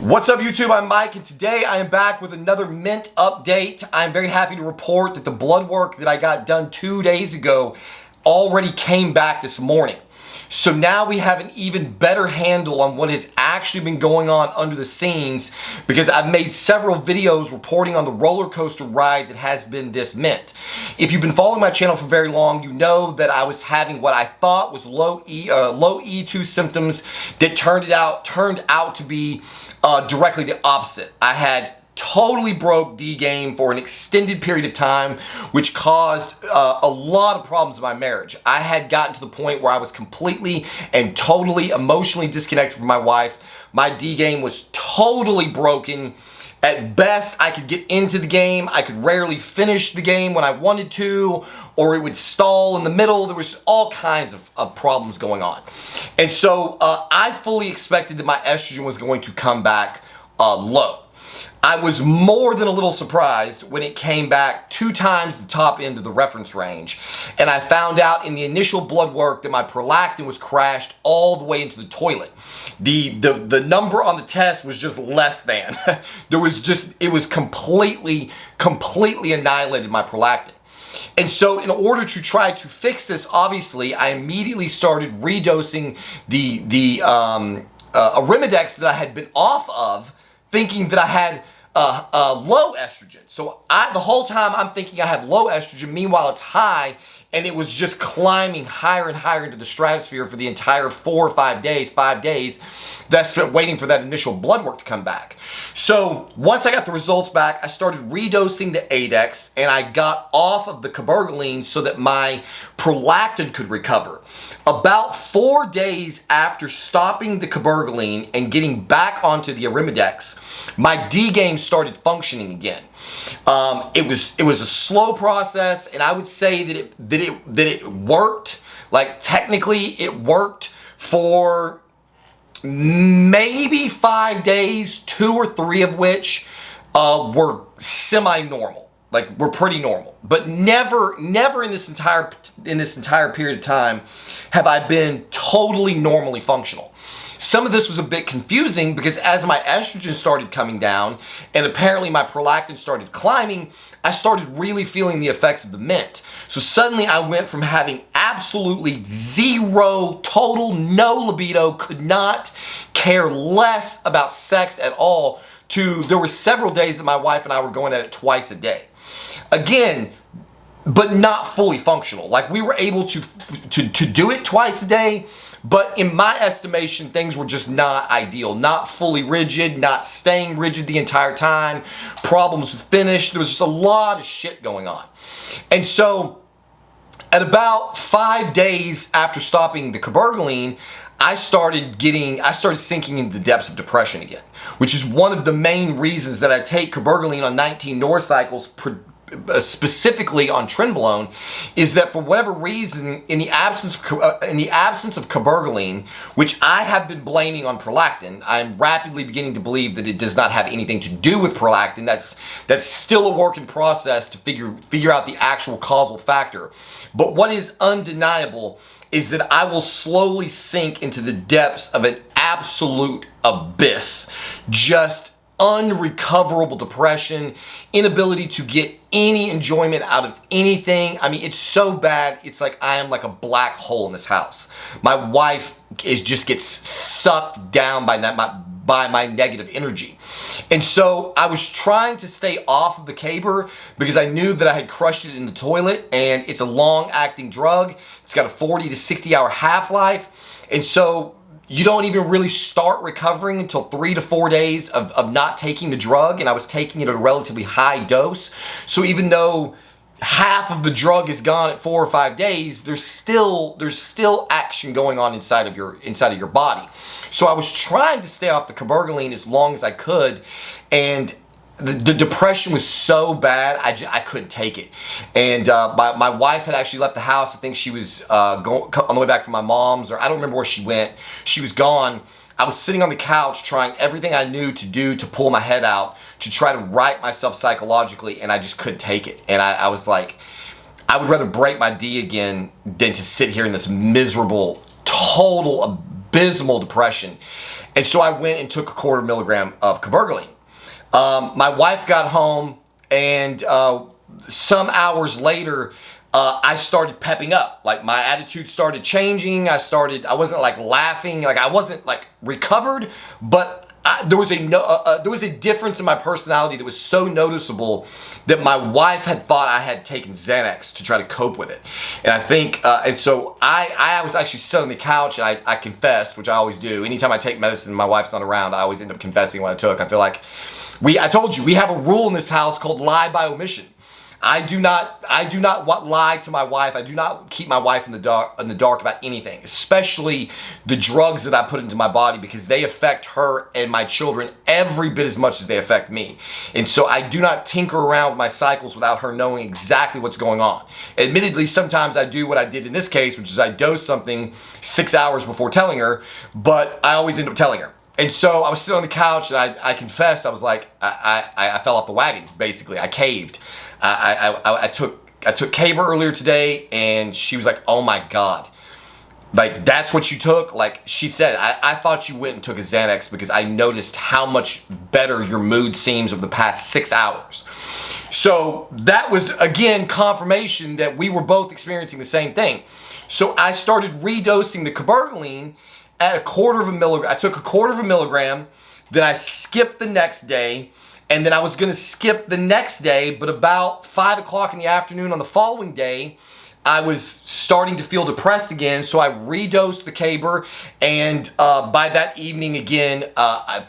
What's up YouTube, I'm Mike, and today I am back with another Mint update. I'm very happy to report that the blood work that I got done 2 days ago already came back this morning. So now we have an even better handle on what has actually been going on under the scenes, because I've made several videos reporting on the roller coaster ride that has been this Mint. If you've been following my channel for very long, you know that I was having what I thought was low E2 symptoms that turned out to be directly the opposite. I had totally broke D game for an extended period of time, which caused a lot of problems in my marriage. I had gotten to the point where I was completely and totally emotionally disconnected from my wife. My D game was totally broken. At best, I could get into the game. I could rarely finish the game when I wanted to, or it would stall in the middle. There was all kinds of problems going on. And so I fully expected that my estrogen was going to come back low. I was more than a little surprised when it came back 2 times the top end of the reference range. And I found out in the initial blood work that my prolactin was crashed all the way into the toilet. The number on the test was just less than. It was completely annihilated my prolactin. And so in order to try to fix this, obviously, I immediately started redosing the Arimidex that I had been off of, thinking that I had low estrogen. So the whole time I'm thinking I have low estrogen, meanwhile it's high, and it was just climbing higher and higher into the stratosphere for the entire 4 or 5 days, 5 days that I spent waiting for that initial blood work to come back. So once I got the results back, I started redosing the Adex, and I got off of the cabergoline so that my prolactin could recover. About 4 days after stopping the cabergoline and getting back onto the Arimidex, my D game started functioning again. It was a slow process, and I would say that it worked. Like, technically it worked for maybe 5 days, 2 or 3 of which were semi-normal. Like, we're pretty normal, but never in this entire period of time have I been totally normally functional. Some of this was a bit confusing because as my estrogen started coming down and apparently my prolactin started climbing, I started really feeling the effects of the Mint. So suddenly I went from having absolutely zero, total no libido, could not care less about sex at all, to there were several days that my wife and I were going at it twice a day. Again, but not fully functional. Like, we were able to do it twice a day, but in my estimation, things were just not ideal. Not fully rigid, not staying rigid the entire time, problems with finish. There was just a lot of shit going on. And so at about 5 days after stopping the cabergoline, I started sinking into the depths of depression again, which is one of the main reasons that I take cabergoline on 19 North cycles, specifically on Trenbolone, is that for whatever reason, in the absence of cabergoline, which I have been blaming on prolactin, I'm rapidly beginning to believe that it does not have anything to do with prolactin. That's still a work in process to figure out the actual causal factor. But what is undeniable is that I will slowly sink into the depths of an absolute abyss. Just unrecoverable depression, inability to get any enjoyment out of anything. I mean, it's so bad, it's like I am like a black hole in this house. My wife just gets sucked down by my negative energy. And so I was trying to stay off of the caber because I knew that I had crushed it in the toilet, and it's a long-acting drug. It's got a 40 to 60-hour half-life. And so you don't even really start recovering until 3 to 4 days of not taking the drug, and I was taking it at a relatively high dose. So even though half of the drug is gone at 4 or 5 days, there's still action going on inside of your body. So I was trying to stay off the cabergoline as long as I could, and the depression was so bad, I couldn't take it. And my wife had actually left the house. I think she was on the way back from my mom's, or I don't remember where she went. She was gone. I was sitting on the couch trying everything I knew to do to pull my head out, to try to right myself psychologically, and I just couldn't take it. And I was like, I would rather break my D again than to sit here in this miserable, total abysmal depression. And so I went and took a 1/4 milligram of cabergoline. My wife got home, and some hours later, I started pepping up. Like, my attitude started changing. I wasn't like laughing, like I wasn't like recovered, but there was a difference in my personality that was so noticeable that my wife had thought I had taken Xanax to try to cope with it. And I think, and so I was actually sitting on the couch, and I confessed, which I always do. Anytime I take medicine and my wife's not around, I always end up confessing what I took. I feel like I told you, we have a rule in this house called lie by omission. I do not lie to my wife. I do not keep my wife in the dark about anything, especially the drugs that I put into my body, because they affect her and my children every bit as much as they affect me. And so I do not tinker around with my cycles without her knowing exactly what's going on. Admittedly, sometimes I do what I did in this case, which is I dose something 6 hours before telling her, but I always end up telling her. And so I was sitting on the couch, and I confessed. I was like, I fell off the wagon, basically. I caved. I took Caber earlier today, and she was like, oh my God. Like, that's what you took? Like, she said, I thought you went and took a Xanax because I noticed how much better your mood seems over the past 6 hours. So that was, again, confirmation that we were both experiencing the same thing. So I started redosing the cabergoline at 1/4 milligram. I took 1/4 milligram, then I skipped the next day, and then I was going to skip the next day, but about 5 o'clock in the afternoon on the following day, I was starting to feel depressed again, so I redosed the Caber, and by that evening again,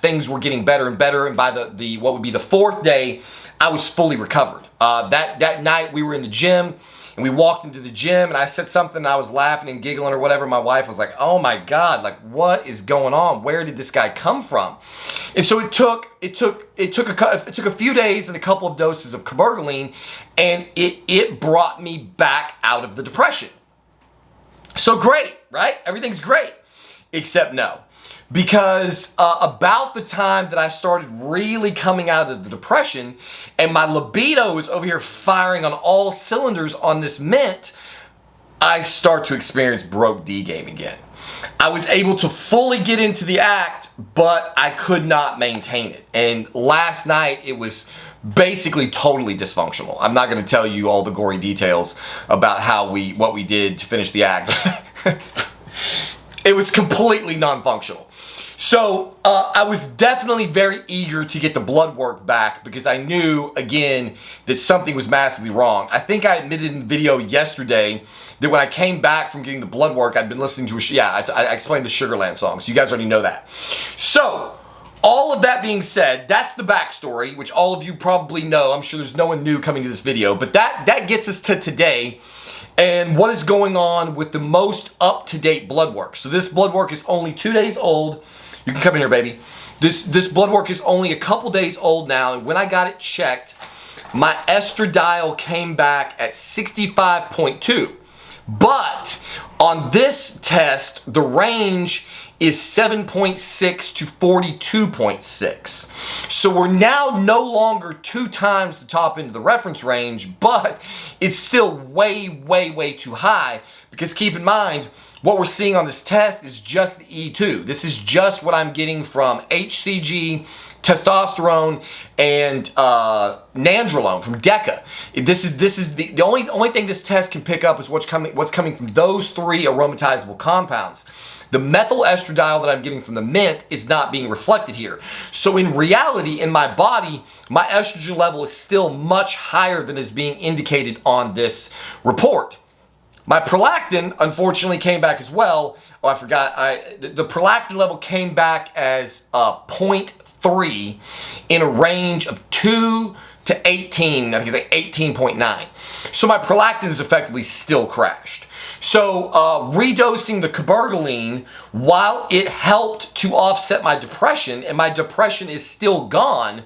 things were getting better and better, and by the what would be the 4th day, I was fully recovered. That night we were in the gym, and we walked into the gym, and I said something, and I was laughing and giggling or whatever. My wife was like, oh my God, like, what is going on? Where did this guy come from? And so it took a few days and a couple of doses of cabergoline, and it brought me back out of the depression. So great, right? Everything's great, except no. Because about the time that I started really coming out of the depression, and my libido was over here firing on all cylinders on this mint, I start to experience broke D game again. I was able to fully get into the act, but I could not maintain it. And last night it was basically totally dysfunctional. I'm not going to tell you all the gory details about what we did to finish the act. It was completely non-functional. So I was definitely very eager to get the blood work back, because I knew, again, that something was massively wrong. I think I admitted in the video yesterday that when I came back from getting the blood work, I'd been listening to I explained the Sugarland song, so you guys already know that. So all of that being said, that's the backstory, which all of you probably know. I'm sure there's no one new coming to this video, but that gets us to today and what is going on with the most up-to-date blood work. So this blood work is only 2 days old. You can come in here, baby. This blood work is only a couple days old now, and when I got it checked, my estradiol came back at 65.2. But on this test, the range is 7.6 to 42.6. So we're now no longer 2 times the top end of the reference range, but it's still way, way, way too high, because keep in mind, what we're seeing on this test is just the E2. This is just what I'm getting from HCG, testosterone, and nandrolone from DECA. This is the only thing this test can pick up is what's coming from those 3 aromatizable compounds. The methyl estradiol that I'm getting from the mint is not being reflected here. So in reality, in my body, my estrogen level is still much higher than is being indicated on this report. My prolactin, unfortunately, came back as well. Oh, I forgot. The prolactin level came back as 0.3 in a range of 2 to 18. I think it's like 18.9. So my prolactin is effectively still crashed. So redosing the cabergoline, while it helped to offset my depression, and my depression is still gone,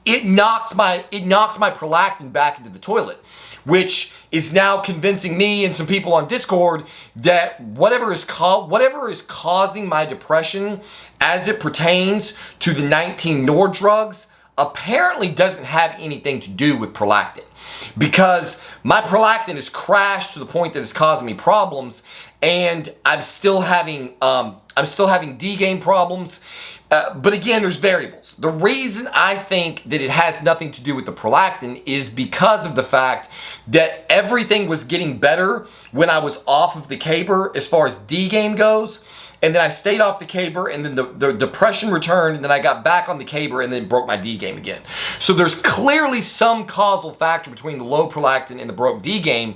it knocked my prolactin back into the toilet, which is now convincing me and some people on Discord that whatever is causing my depression as it pertains to the 19 Nord drugs apparently doesn't have anything to do with prolactin, because my prolactin is crashed to the point that it's causing me problems, and I'm still having I'm still having D-game problems. But again, there's variables. The reason I think that it has nothing to do with the prolactin is because of the fact that everything was getting better when I was off of the Caber as far as D-game goes. And then I stayed off the Caber, and then the depression returned, and then I got back on the Caber and then broke my D game again. So there's clearly some causal factor between the low prolactin and the broke D game.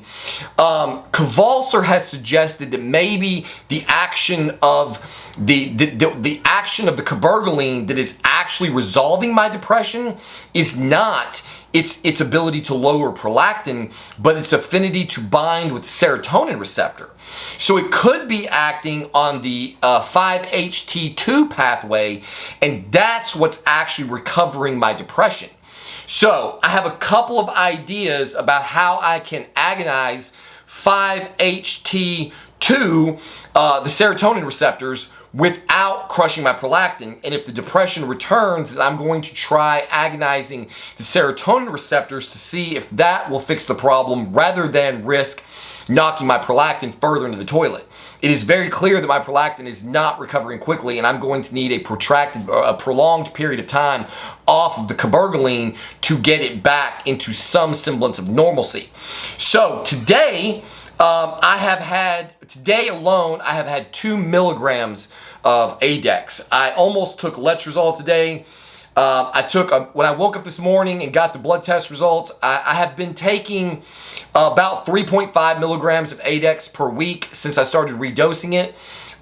Kowalser has suggested that maybe the action of the action of the cabergoline that is actually resolving my depression is not its ability to lower prolactin, but its affinity to bind with the serotonin receptor. So it could be acting on the 5-HT2 pathway, and that's what's actually recovering my depression. So I have a couple of ideas about how I can agonize 5-HT2, the serotonin receptors, without crushing my prolactin. And if the depression returns, then I'm going to try agonizing the serotonin receptors to see if that will fix the problem rather than risk knocking my prolactin further into the toilet. It is very clear that my prolactin is not recovering quickly, and I'm going to need a prolonged period of time off of the cabergoline to get it back into some semblance of normalcy. So today, today alone, I have had 2 milligrams of Adex. I almost took letrozole today. When I woke up this morning and got the blood test results, I have been taking about 3.5 milligrams of Adex per week since I started redosing it.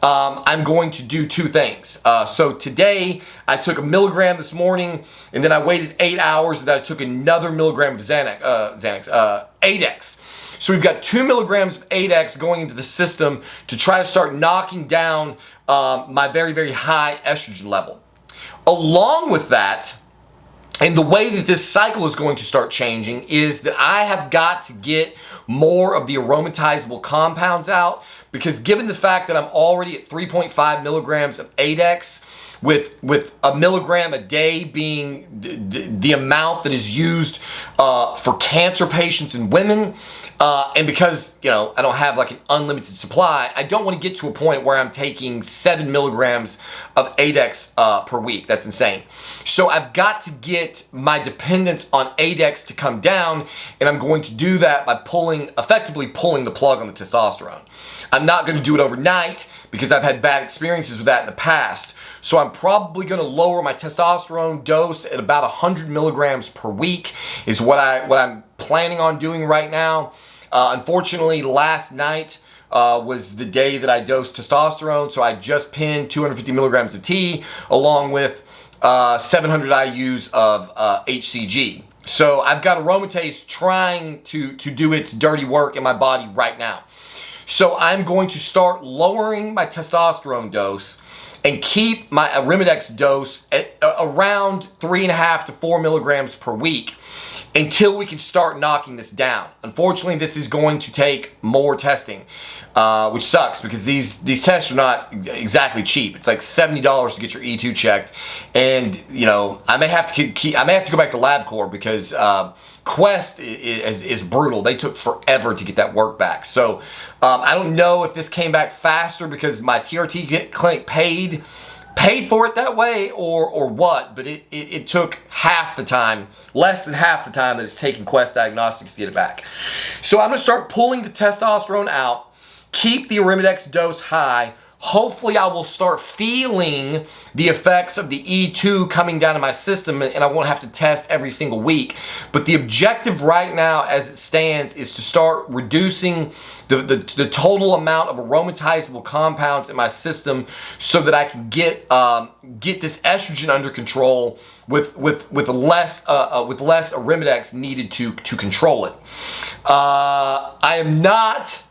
I'm going to do 2 things. So today, I took 1 milligram this morning, and then I waited 8 hours, and then I took another milligram of Adex. So we've got 2 milligrams of Adex going into the system to try to start knocking down my very, very high estrogen level. Along with that, and the way that this cycle is going to start changing is that I have got to get more of the aromatizable compounds out, because given the fact that I'm already at 3.5 milligrams of Adex, with 1 milligram a day being the amount that is used for cancer patients in women, and because, you know, I don't have like an unlimited supply, I don't want to get to a point where I'm taking 7 milligrams of Adex per week. That's insane. So I've got to get my dependence on Adex to come down, and I'm going to do that by effectively pulling the plug on the testosterone. I'm not going to do it overnight because I've had bad experiences with that in the past. So I'm probably going to lower my testosterone dose at about 100 milligrams per week is what I'm planning on doing right now. Unfortunately, last night was the day that I dosed testosterone, so I just pinned 250 milligrams of T along with 700 IUs of HCG. So I've got aromatase trying to do its dirty work in my body right now. So I'm going to start lowering my testosterone dose and keep my Arimidex dose at around 3.5 to 4 milligrams per week until we can start knocking this down. Unfortunately, this is going to take more testing, which sucks because these tests are not exactly cheap. It's like $70 to get your E2 checked, and you know I may have to go back to LabCorp because Quest is brutal. They took forever to get that work back. So I don't know if this came back faster because my TRT clinic paid for it that way or what, but it took half the time, less than half the time that it's taken Quest Diagnostics to get it back. So I'm going to start pulling the testosterone out, keep the Arimidex dose high. Hopefully I will start feeling the effects of the E2 coming down in my system, and I won't have to test every single week. But the objective right now as it stands is to start reducing the total amount of aromatizable compounds in my system so that I can get this estrogen under control with less Arimidex needed to control it. I am not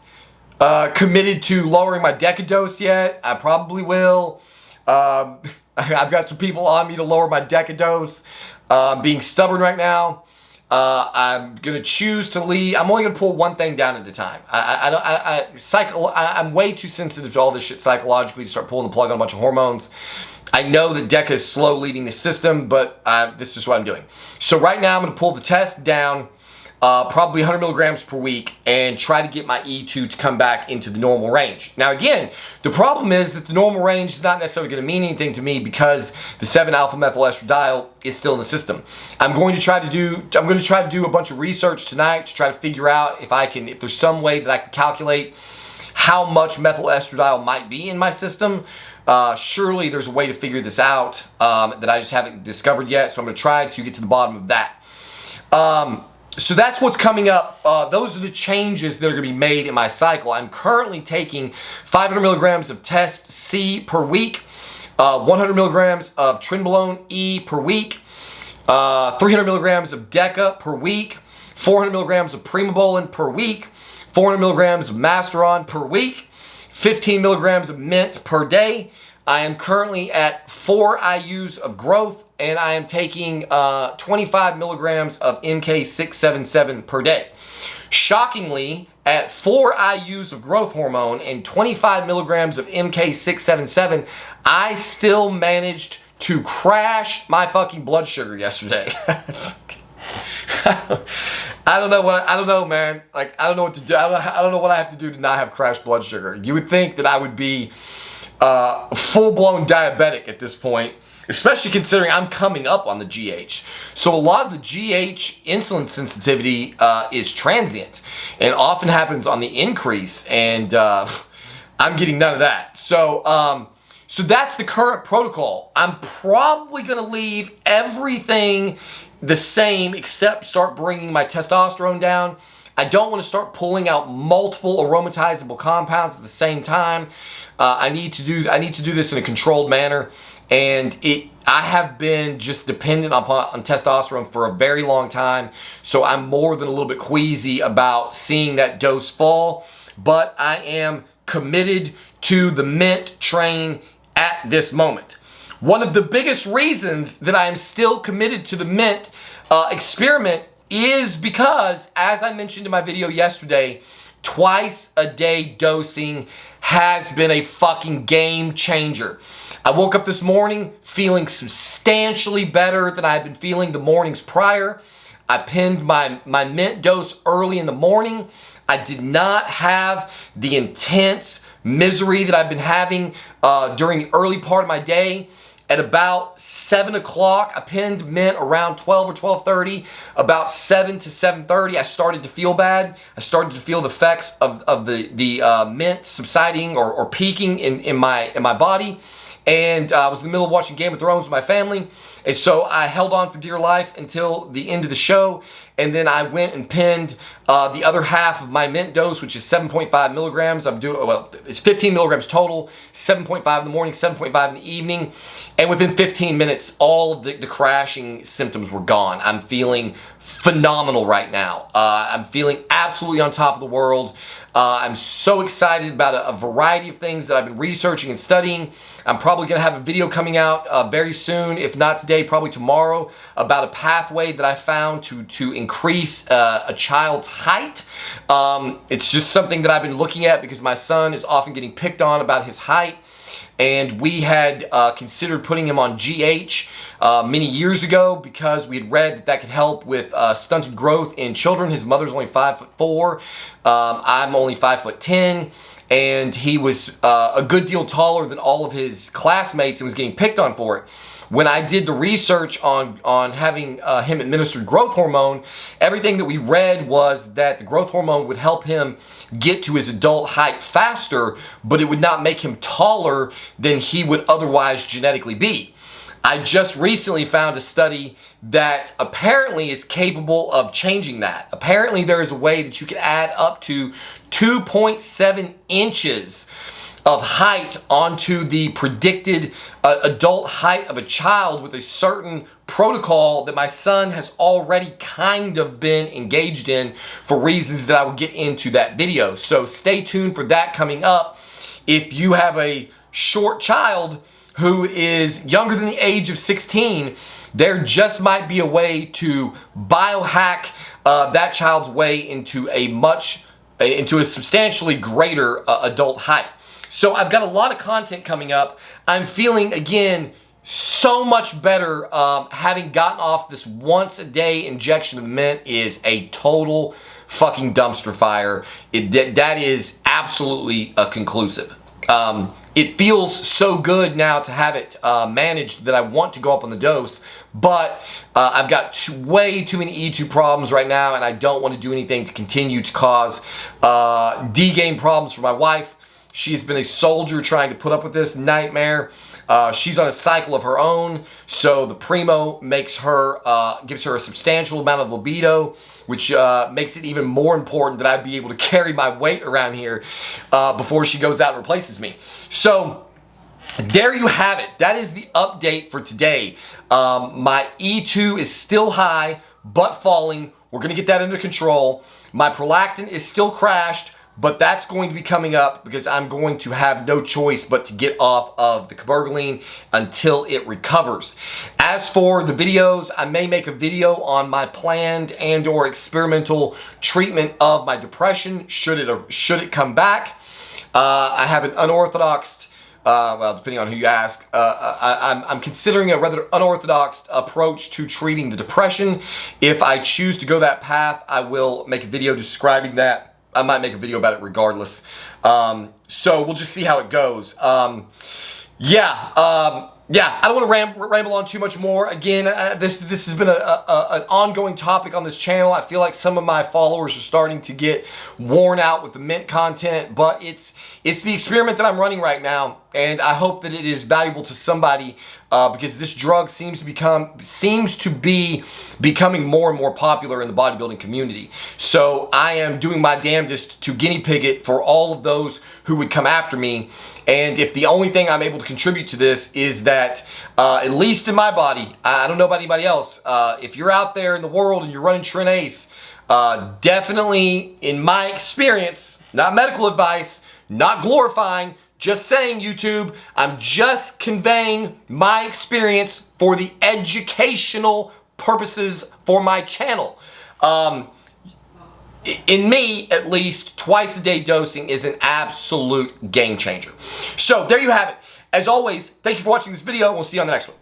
committed to lowering my decadose yet. I probably will. I've got some people on me to lower my decadose. Being stubborn right now. I'm gonna choose to leave. I'm only gonna pull one thing down at a time. I'm way too sensitive to all this shit psychologically to start pulling the plug on a bunch of hormones. I know that DECA is slow leaving the system, but this is what I'm doing. So right now I'm gonna pull the test down. probably 100 milligrams per week, and try to get my E2 to come back into the normal range. Now again, the problem is that the normal range is not necessarily going to mean anything to me because the 7-alpha-methylestradiol is still in the system. I'm going to try to do a bunch of research tonight to try to figure out if there's some way that I can calculate how much methyl estradiol might be in my system. Surely there's a way to figure this out that I just haven't discovered yet, so I'm going to try to get to the bottom of that. So that's what's coming up. Those are the changes that are going to be made in my cycle. I'm currently taking 500 milligrams of Test C per week, 100 milligrams of Trenbolone E per week, 300 milligrams of Deca per week, 400 milligrams of Primobolan per week, 400 milligrams of Masteron per week, 15 milligrams of Mint per day. I am currently at 4 IUs of growth, and I am taking 25 milligrams of MK677 per day. Shockingly, at 4 IUs of growth hormone and 25 milligrams of MK677, I still managed to crash my fucking blood sugar yesterday. I don't know, man. Like, I don't know what to do. I don't know what I have to do to not have crashed blood sugar. You would think that I would be full-blown diabetic at this point, especially considering I'm coming up on the GH. So a lot of the GH insulin sensitivity is transient and often happens on the increase, and I'm getting none of that. So so that's the current protocol. I'm probably going to leave everything the same except start bringing my testosterone down. I don't want to start pulling out multiple aromatizable compounds at the same time. I need to do this in a controlled manner, and I have been just dependent on testosterone for a very long time, so I'm more than a little bit queasy about seeing that dose fall, but I am committed to the Mint train at this moment. One of the biggest reasons that I am still committed to the Mint experiment is because, as I mentioned in my video yesterday, twice a day dosing has been a fucking game changer. I woke up this morning feeling substantially better than I had been feeling the mornings prior. I pinned my Mint dose early in the morning. I did not have the intense misery that I've been having during the early part of my day. At about 7 o'clock, I pinned Mint around 12 or 12:30. About 7 to 7:30, I started to feel bad. I started to feel the effects of the Mint subsiding or peaking in my body. And I was in the middle of watching Game of Thrones with my family. And so I held on for dear life until the end of the show. And then I went and pinned the other half of my Mint dose, which is 7.5 milligrams. It's 15 milligrams total, 7.5 in the morning, 7.5 in the evening. And within 15 minutes, all of the crashing symptoms were gone. I'm feeling phenomenal right now. I'm feeling absolutely on top of the world. I'm so excited about a variety of things that I've been researching and studying. I'm probably going to have a video coming out very soon, if not today, probably tomorrow, about a pathway that I found to increase a child's height. It's just something that I've been looking at because my son is often getting picked on about his height. And we had considered putting him on GH many years ago because we had read that could help with stunted growth in children. His mother's only 5'4". I'm only 5'10", and he was a good deal taller than all of his classmates and was getting picked on for it. When I did the research on having him administered growth hormone, everything that we read was that the growth hormone would help him get to his adult height faster, but it would not make him taller than he would otherwise genetically be. I just recently found a study that apparently is capable of changing that. Apparently there is a way that you can add up to 2.7 inches of height onto the predicted adult height of a child with a certain protocol that my son has already kind of been engaged in for reasons that I will get into that video. So stay tuned for that coming up. If you have a short child who is younger than the age of 16, there just might be a way to biohack that child's way into a substantially greater adult height. So I've got a lot of content coming up. I'm feeling, again, so much better. Having gotten off this once a day injection of mint is a total fucking dumpster fire. That is absolutely conclusive. It feels so good now to have it managed that I want to go up on the dose, but I've got way too many E2 problems right now, and I don't want to do anything to continue to cause D-game problems for my wife. She's been a soldier trying to put up with this nightmare. She's on a cycle of her own, so the Primo makes her, gives her a substantial amount of libido, which makes it even more important that I be able to carry my weight around here before she goes out and replaces me. So there you have it. That is the update for today. My E2 is still high, but falling. We're going to get that under control. My prolactin is still crashed, but that's going to be coming up because I'm going to have no choice but to get off of the cabergoline until it recovers. As for the videos, I may make a video on my planned and or experimental treatment of my depression should it come back. I have an unorthodox, well, depending on who you ask, I'm considering a rather unorthodox approach to treating the depression. If I choose to go that path, I will make a video describing that. I might make a video about it regardless. So we'll just see how it goes. Yeah, I don't want to ramble on too much more. Again, this has been an ongoing topic on this channel. I feel like some of my followers are starting to get worn out with the mint content, but it's the experiment that I'm running right now, and I hope that it is valuable to somebody because this drug seems to be becoming more and more popular in the bodybuilding community. So I am doing my damnedest to guinea pig it for all of those who would come after me. And if the only thing I'm able to contribute to this is that, at least in my body, I don't know about anybody else, if you're out there in the world and you're running Trin Ace, definitely, in my experience, not medical advice, not glorifying, just saying, YouTube, I'm just conveying my experience for the educational purposes for my channel. In me, at least, twice a day dosing is an absolute game changer. So there you have it. As always, thank you for watching this video, and we'll see you on the next one.